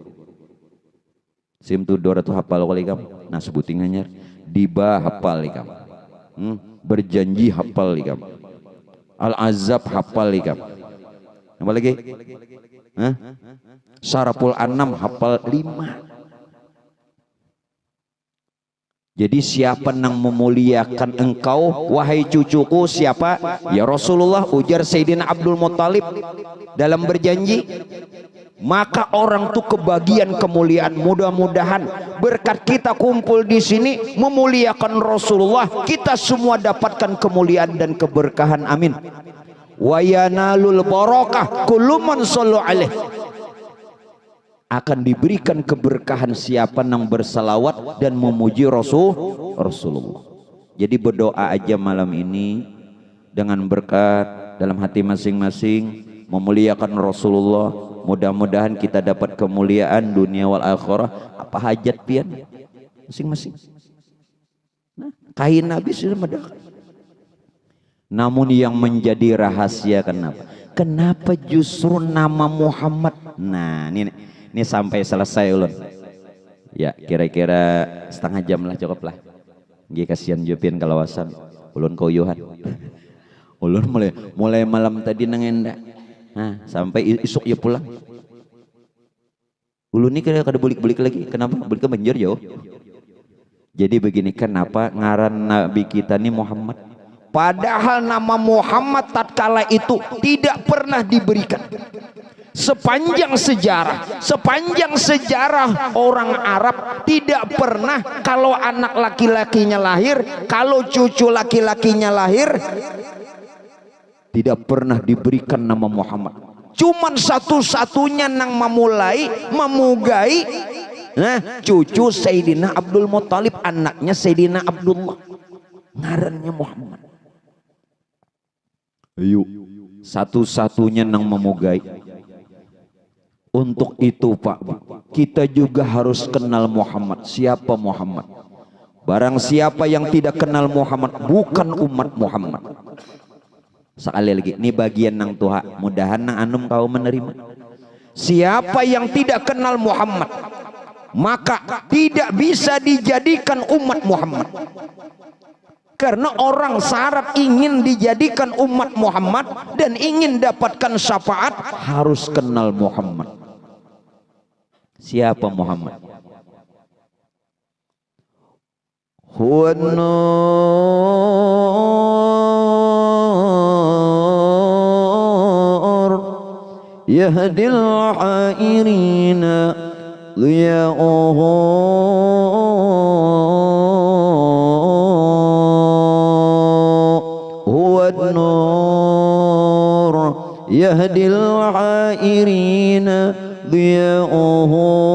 Sim tu 200 hafal kali ikam. Nah sebutin anyar. Diba hafal ikam. Berjanji hafal ikam. Al-azab hafal ikam. Apa lagi? Sarapul Anam hafal 5. Jadi siapa yang memuliakan engkau wahai cucuku? Siapa? Ya Rasulullah, ujar Sayyidina Abdul Muttalib dalam berjanji. Maka orang tuh kebagian kemuliaan. Mudah-mudahan berkat kita kumpul di sini memuliakan Rasulullah, kita semua dapatkan kemuliaan dan keberkahan. Amin. Wa yanalul barakah kullu man sallu alaihi. Akan diberikan keberkahan siapa yang bersalawat dan memuji Rasulullah. Jadi berdoa aja malam ini dengan berkat dalam hati masing-masing, memuliakan Rasulullah. Mudah-mudahan kita dapat kemuliaan dunia wal akhirah. Apa hajat pian masing-masing? Nah, kain Nabi sudah mendekat. Namun yang menjadi rahasia kenapa? Kenapa justru nama Muhammad? Nah, ini sampai selesai ulun. Ya, kira-kira setengah jam lah cukup lah. Nggih kasihan Jupin kalawasan ulun koyuhan. Ulun mulai malam tadi nangenda. Nah, sampai isuk ya pulang. Ulun ini kada bulik-bulik lagi. Kenapa? Bulik ke banjir jauh. Jadi begini, kenapa ngaran Nabi kita ini Muhammad? Padahal nama Muhammad tatkala itu tidak pernah diberikan. Sepanjang sejarah orang Arab tidak pernah kalau anak laki-lakinya lahir, kalau cucu laki-lakinya lahir, tidak pernah diberikan nama Muhammad. Cuman satu-satunya nang memugai nah cucu Sayyidina Abdul Muttalib, anaknya Sayyidina Abdullah, ngarannya Muhammad. Ayo, satu-satunya nang memugai. Untuk itu Pak, kita juga harus kenal Muhammad. Siapa Muhammad? Barang siapa yang tidak kenal Muhammad bukan umat Muhammad. Sekali lagi, ini bagian nang tuha, mudahan nang anum kau menerima. Siapa yang tidak kenal Muhammad maka tidak bisa dijadikan umat Muhammad. Karena orang syarat ingin dijadikan umat Muhammad dan ingin dapatkan syafaat harus kenal Muhammad. Siapa Muhammad? Huwa an-nur yahdil hairina liya'uhu huwa an-nur yahdil hairina liya'uhu.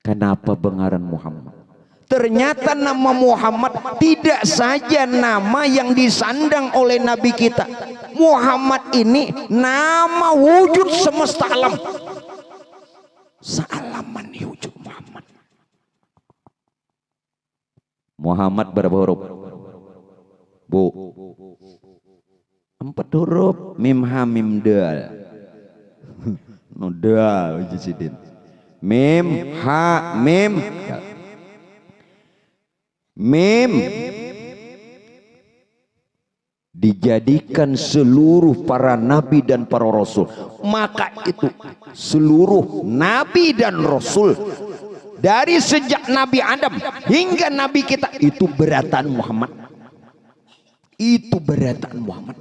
Kenapa bengaran Muhammad? Ternyata nama Muhammad tidak saja nama yang disandang oleh Nabi kita. Muhammad ini nama wujud semesta alam. Sealaman wujud Muhammad. Muhammad berapa huruf? Bu, 4 huruf. Mim ha mim dal. Nodal jisidin. Mim ha mim dal. Mim dijadikan seluruh para nabi dan para rasul. Maka itu seluruh nabi dan rasul dari sejak Nabi Adam hingga Nabi kita itu berataan Muhammad. Itu berataan Muhammad.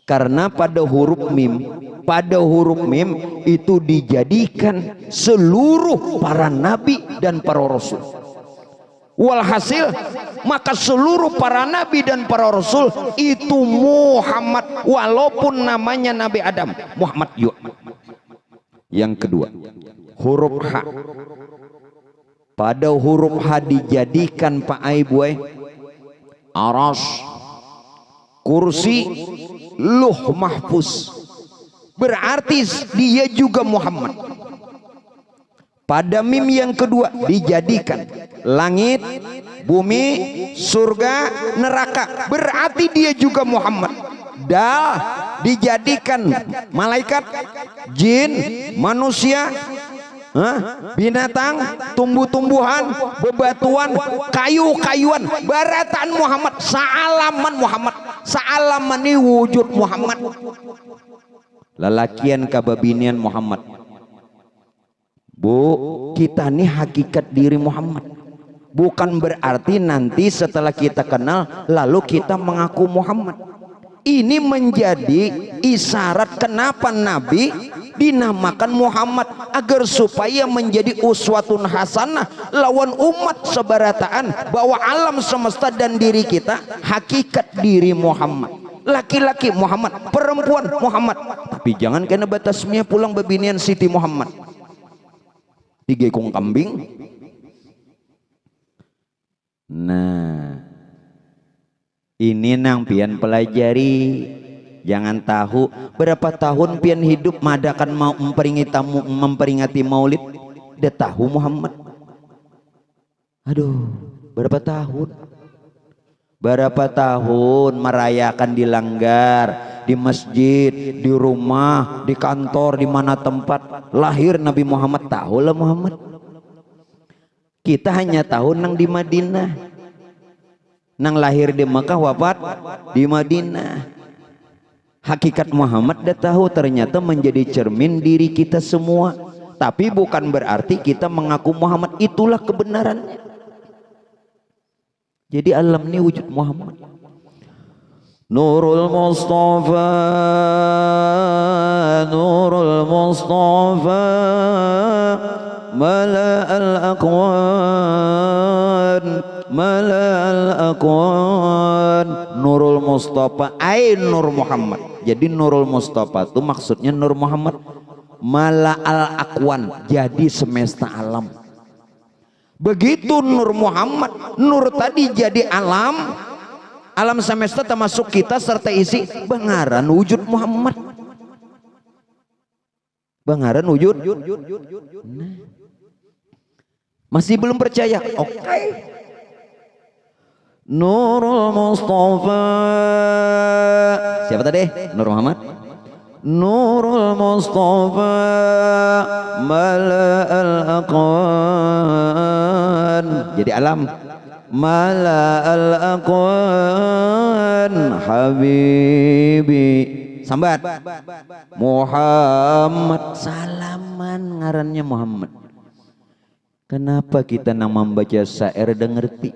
Karena pada huruf mim itu dijadikan seluruh para nabi dan para rasul. Walhasil maka seluruh para nabi dan para rasul itu Muhammad, walaupun namanya Nabi Adam Muhammad juga. Yang kedua, huruf H. Pada huruf H dijadikan Pak Aibuai aras, kursi, luh mahfuz. Berarti dia juga Muhammad. Pada mim yang kedua dijadikan langit, bumi, surga, neraka. Berarti dia juga Muhammad. Dal dijadikan malaikat, jin, manusia, binatang, tumbuh-tumbuhan, bebatuan, kayu-kayuan. Barataan Muhammad, saalaman Muhammad. Saalaman ini wujud Muhammad. Lalakian kababinian Muhammad. Bu, kita ini hakikat diri Muhammad. Bukan berarti nanti setelah kita kenal lalu kita mengaku Muhammad. Ini menjadi isyarat kenapa Nabi dinamakan Muhammad, agar supaya menjadi uswatun hasanah lawan umat sebarataan bahwa alam semesta dan diri kita hakikat diri Muhammad. Laki-laki Muhammad, perempuan Muhammad. Tapi jangan kena batasnya pulang bebinian Siti Muhammad. 3 ekor kambing. Nah, ini nang pian pelajari. Jangan tahu berapa tahun pian hidup madakan mau memperingati maulid. Dia tahu Muhammad. Aduh, berapa tahun? Berapa tahun merayakan di langgar, di masjid, di rumah, di kantor, di mana tempat lahir Nabi Muhammad. Tahulah Muhammad. Kita hanya tahu nang di Madinah, nang lahir di Mekah, wafat di Madinah. Hakikat Muhammad dah tahu, ternyata menjadi cermin diri kita semua. Tapi bukan berarti kita mengaku Muhammad itulah kebenarannya. Jadi alam ini wujud Muhammad. Nurul Mustafa, Nurul Mustafa, Mala al-Aqwan, Mala al-Aqwan. Nurul Mustafa, Nur Muhammad. Jadi Nurul Mustafa itu maksudnya Nur Muhammad. Mala al-Aqwan, jadi semesta alam. Begitu Nur Muhammad, Nur tadi jadi alam, alam semesta termasuk kita serta isi bangaran wujud Muhammad. Bangaran wujud. Nah. Masih belum percaya? Oke. Nurul Mustafa. Siapa tadi? Nur Muhammad. Nurul Mustafa Mala al-Aqwan, jadi alam. Mala al-Aqwan Habibi, sambat Muhammad, salaman ngarannya Muhammad. Kenapa kita nama membaca syair dan ngerti?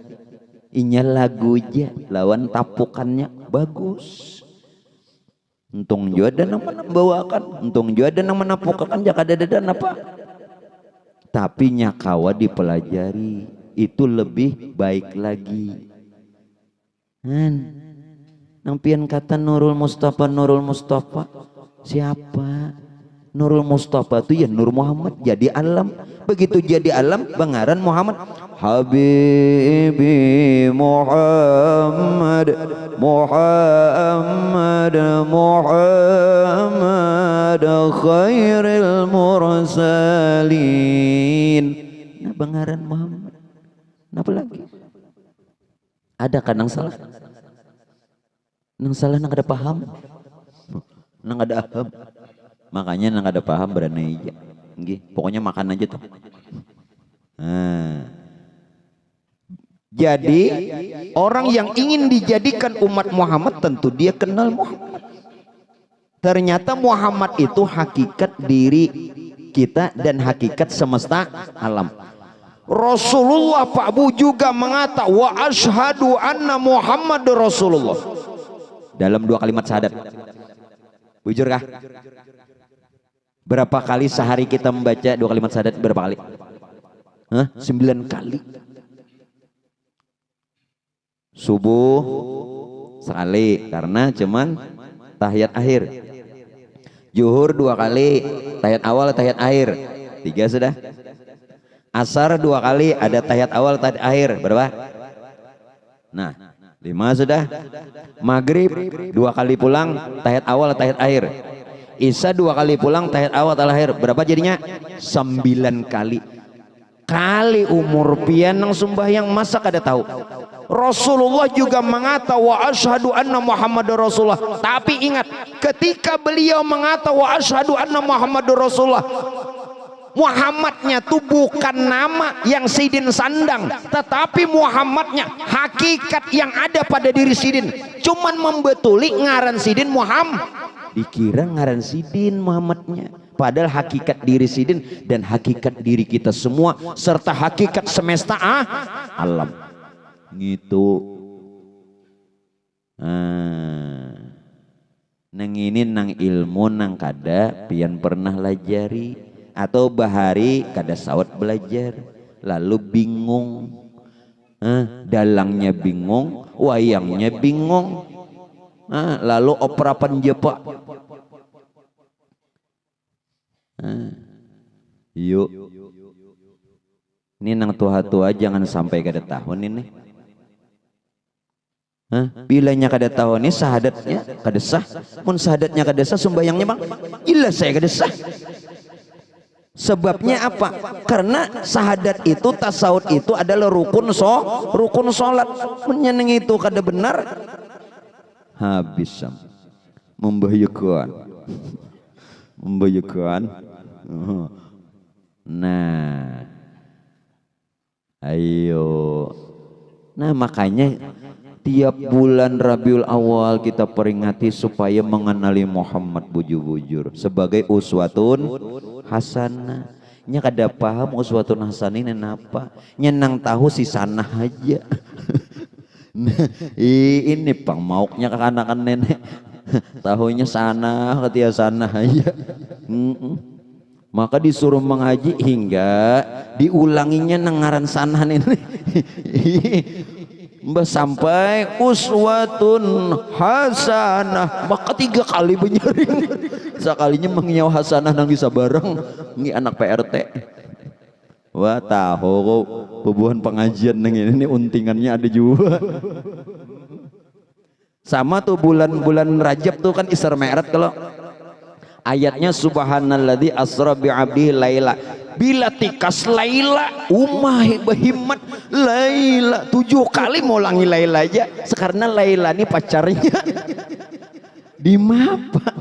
Inya lagu aja lawan tapukannya bagus. Untung juga ada yang membawakan, untung juga ada yang menapukakan, jaka ada apa. Tapi nyakawa dipelajari itu lebih baik lagi. Nang pian kata Nurul Mustafa, Nurul Mustafa siapa? Nurul Mustafa itu ya Nur Muhammad, jadi alam. Begitu jadi alam bengaran Muhammad. Habibi Muhammad, Muhammad, Muhammad khairil mursalin. Nah bengaran Muhammad. Kenapa lagi? Ada kan nang salah? Nang salah nang ada paham. Nang ada aham. Makanya nang ada paham berani aja. Pokoknya makan aja tuh. Nah. Jadi orang yang ingin dijadikan umat Muhammad tentu dia kenal Muhammad. Ternyata Muhammad itu hakikat diri kita dan hakikat semesta alam. Rasulullah Pak Bu juga mengatakan wa asyhadu anna Muhammad Rasulullah. Dalam 2 kalimat syahadat. Bujur kah? Berapa kali sehari kita membaca 2 kalimat syahadat? Berapa kali? 9 kali. Subuh sekali karena cuman tahiyat akhir. Zuhur 2 kali, tahiyat awal, tahiyat akhir. 3 sudah. Asar 2 kali, ada tahiyat awal, tahiyat akhir. Berapa? Nah, 5 sudah. Maghrib 2 kali pulang, tahiyat awal, tahiyat akhir. Isya 2 kali pulang, tahiyat awal, tahiyat akhir. Berapa jadinya? 9 kali. Kali umur pian nang sembahyang masa kada tahu. Rasulullah juga mengata wa asyhadu anna Muhammadar Rasulullah. Tapi ingat, ketika beliau mengata wa asyhadu anna Muhammadar Rasulullah, Muhammadnya itu bukan nama yang Sidin sandang, tetapi Muhammadnya hakikat yang ada pada diri Sidin. Cuman membetuli ngaran Sidin Muhammad, dikira ngaran Sidin Muhammadnya, padahal hakikat diri Sidin dan hakikat diri kita semua serta hakikat semesta alam gitu. Nang ini nang ilmu nang kada pian pernah lajari atau bahari kada sawat belajar lalu bingung, dalangnya bingung, wayangnya bingung, lalu opera penjepak. Yuk ini nang tua-tua jangan sampai kada tahun ini. Bilanya kada tahun ini sahadatnya kada sah. Mun sahadatnya kada sah sembayangnya bang jelas saya kada sah. Sebabnya apa? Karena sahadat itu, tasawuf itu adalah rukun sholat. Menyeneng itu kada benar habis membahayakan. Nah, ayo. Nah makanya tiap bulan Rabiul Awal kita peringati supaya mengenali Muhammad bujur-bujur sebagai uswatun hasanah. Nya kada paham uswatun hasanah ini apa? Nyenang tahu si sanah aja. Nah, ini pang mauknya kekanakan nenek. Tahunya sanah ketia sanah aja. Maka disuruh mengaji hingga diulanginya nengaran sanah ini. Mbah sampai uswatun hasanah maka 3 kali benyaring. Sekalinya mengiau hasanah nang bisa bareng ngi anak PRT. Wah tahu bubuhan pengajian nang ini untingannya ada juga. Sama tuh bulan-bulan Rajab tuh kan Isra Mi'raj kalau ayatnya subhanalladzi asra bi 'abdihi laila bila tikas laila umah behimat laila 7 kali mau ulangi laila aja sekarang laila ini pacarnya di mapa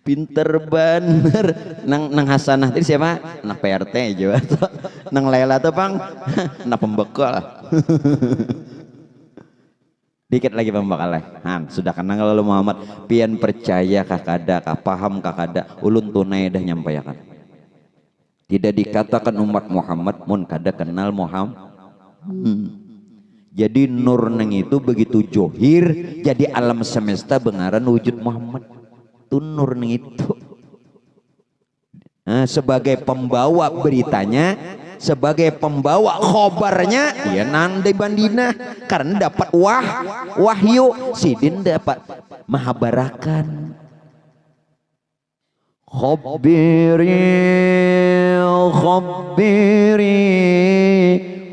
pinter bener nang hasanah tadi siapa anak PRT juga nang laila tuh bang anak pembekal. Dikit lagi pembakalan. Sudah kenal lalu Muhammad pian percaya kakada kah paham kakada ulun tunai dah nyampaikan. Tidak dikatakan umat Muhammad mun kada kenal Muhammad. Jadi nur neng itu begitu johir jadi alam semesta bengaran wujud Muhammad. Itu nur neng itu. Sebagai pembawa beritanya, sebagai pembawa khobarnya dia nandai bandina karena dapat wahyu. Sidin dapat mahabarakan Khabbiri khabbiri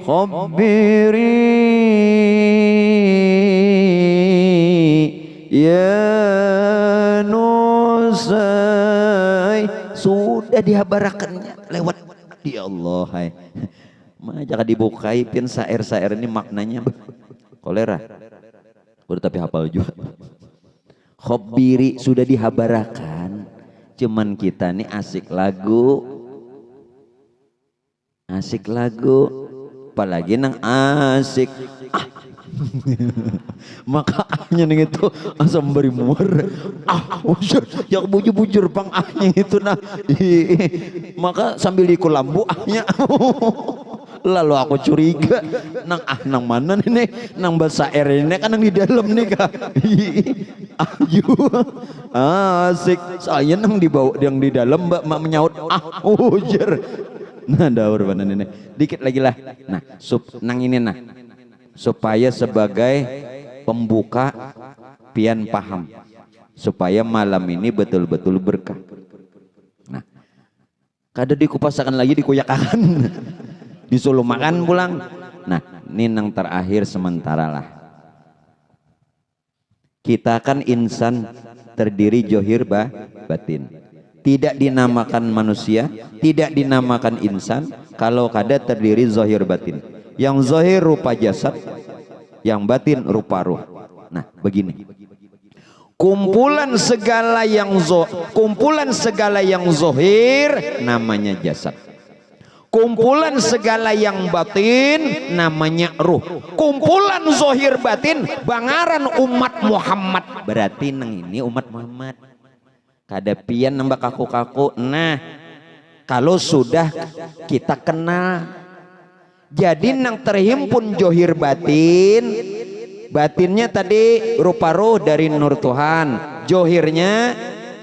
khabbiri ya nusai. Sudah dihabarakannya lewat. Ya Allah, hai. Jangan dibukai pin sair-sair ini maknanya kolera. Udah tapi hafal juga. Khabbiri sudah dihabarakan. Cuman kita nih asik lagu. Asik lagu. Apalagi nang asik. Maka ahnya nih itu asam beri muar. Yang bujur-bujur pang ahnya itu nah. Maka sambil dikulambu ahnya. Lalu aku curiga nang mana nih nang bahasa air ini kan nang di dalam nih kak. Ayu asik saya nang dibawa yang di dalam mbak menyaut ujar. Nah daur mana nih dikit lagi lah. Nah nang ini nah supaya sebagai pembuka pian paham supaya malam ini betul-betul berkah. Nah kada dikupasakan lagi dikuyakan. Disuruh makan pulang. Nah ini yang terakhir sementara lah. Kita kan insan terdiri johir batin. Tidak dinamakan manusia, tidak dinamakan insan kalau kada terdiri zohir batin. Yang zohir rupa jasad, yang batin rupa ruh. Nah begini. Kumpulan segala yang zohir namanya jasad. Kumpulan segala yang batin namanya ruh. Kumpulan zohir batin bangaran umat Muhammad. Berarti nang ini umat Muhammad. Kada pian nambah kaku-kaku. Nah kalau sudah kita kenal. Jadi nang terhimpun zohir batin. Batinnya tadi rupa ruh dari nur Tuhan. Zohirnya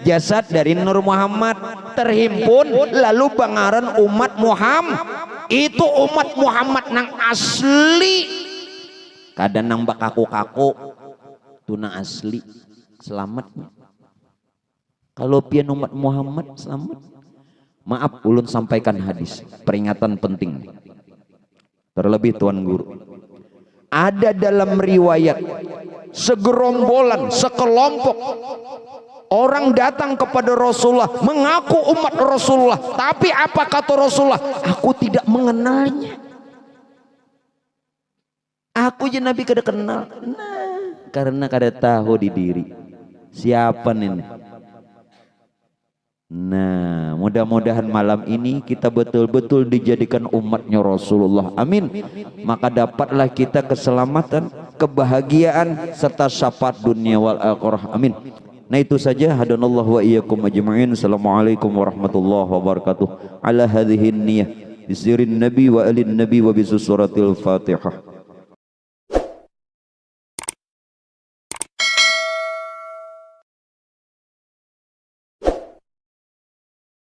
jasad dari nur Muhammad. Terhimpun lalu bangaran umat Muhammad. Itu umat Muhammad nang asli. Kadang nang bak kaku-kaku itu nang asli. Selamat. Kalau pian umat Muhammad selamat. Maaf ulun sampaikan hadis peringatan penting. Terlebih Tuan Guru. Ada dalam riwayat segerombolan, sekelompok orang datang kepada Rasulullah mengaku umat Rasulullah, tapi apa kata Rasulullah? Aku tidak mengenalnya. Aku je Nabi kada kenal. Nah, karena kada tahu di diri siapa nih. Nah, mudah-mudahan malam ini kita betul-betul dijadikan umatnya Rasulullah. Amin. Maka dapatlah kita keselamatan, kebahagiaan serta syafaat dunia wal akhirah. Amin. Nah itu saja. Hadanallahu wa iyyakum ajma'in. Assalamualaikum warahmatullahi wabarakatuh. Ala hadhihi niyah bisirin nabi wa alin nabi wa bisuratil Fatihah.